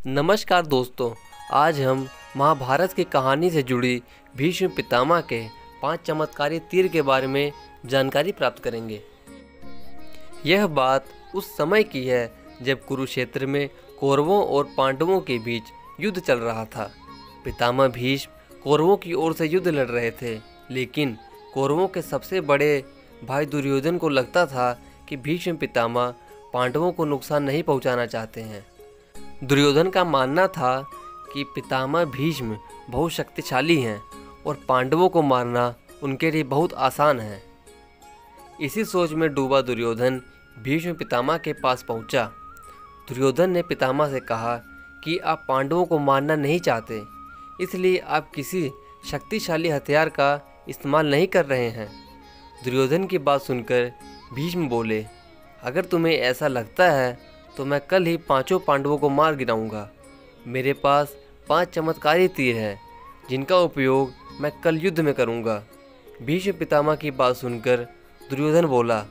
नमस्कार दोस्तों, आज हम महाभारत की कहानी से जुड़ी भीष्म पितामह के 5 चमत्कारी तीर के बारे में जानकारी प्राप्त करेंगे। यह बात उस समय की है जब कुरुक्षेत्र में कौरवों और पांडवों के बीच युद्ध चल रहा था। पितामह भीष्म कौरवों की ओर से युद्ध लड़ रहे थे, लेकिन कौरवों के सबसे बड़े भाई दुर्योधन को लगता था कि भीष्म पितामह पांडवों को नुकसान नहीं पहुंचाना चाहते हैं। दुर्योधन का मानना था कि पितामह भीष्म बहुत शक्तिशाली हैं और पांडवों को मारना उनके लिए बहुत आसान है। इसी सोच में डूबा दुर्योधन भीष्म पितामह के पास पहुंचा। दुर्योधन ने पितामह से कहा कि आप पांडवों को मारना नहीं चाहते, इसलिए आप किसी शक्तिशाली हथियार का इस्तेमाल नहीं कर रहे हैं। दुर्योधन की बात सुनकर भीष्म बोले, अगर तुम्हें ऐसा लगता है तो मैं कल ही 5 पांडवों को मार गिराऊंगा। मेरे पास 5 चमत्कारी तीर हैं जिनका उपयोग मैं कल युद्ध में करूंगा। भीष्म पितामह की बात सुनकर दुर्योधन बोला,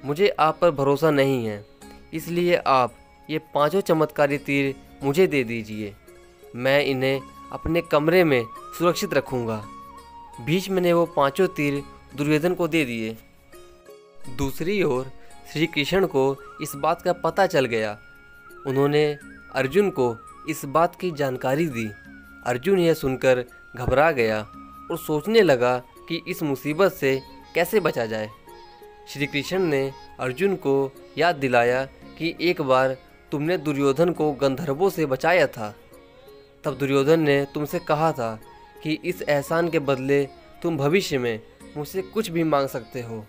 मुझे आप पर भरोसा नहीं है, इसलिए आप ये 5 चमत्कारी तीर मुझे दे दीजिए। मैं इन्हें अपने कमरे में सुरक्षित रखूंगा। भीष्म ने वो 5 तीर दुर्योधन को दे दिए। दूसरी ओर श्री कृष्ण को इस बात का पता चल गया। उन्होंने अर्जुन को इस बात की जानकारी दी। अर्जुन यह सुनकर घबरा गया और सोचने लगा कि इस मुसीबत से कैसे बचा जाए। श्री कृष्ण ने अर्जुन को याद दिलाया कि एक बार तुमने दुर्योधन को गंधर्वों से बचाया था। तब दुर्योधन ने तुमसे कहा था कि इस एहसान के बदले तुम भविष्य में मुझसे कुछ भी मांग सकते हो।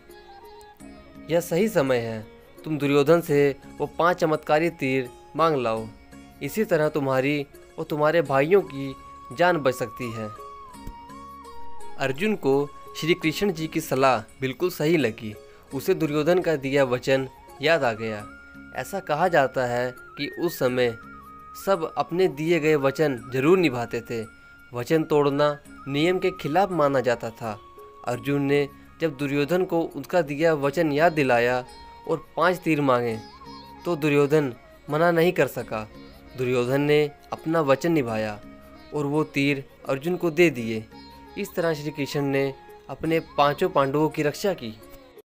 यह सही समय है, तुम दुर्योधन से वो 5 चमत्कारी तीर मांग लाओ। इसी तरह तुम्हारी और तुम्हारे भाइयों की जान बच सकती है। अर्जुन को श्री कृष्ण जी की सलाह बिल्कुल सही लगी। उसे दुर्योधन का दिया वचन याद आ गया। ऐसा कहा जाता है कि उस समय सब अपने दिए गए वचन जरूर निभाते थे। वचन तोड़ना नियम के खिलाफ माना जाता था। अर्जुन ने जब दुर्योधन को उसका दिया वचन याद दिलाया और 5 तीर मांगे तो दुर्योधन मना नहीं कर सका। दुर्योधन ने अपना वचन निभाया और वो तीर अर्जुन को दे दिए। इस तरह श्री कृष्ण ने अपने 5 पांडवों की रक्षा की।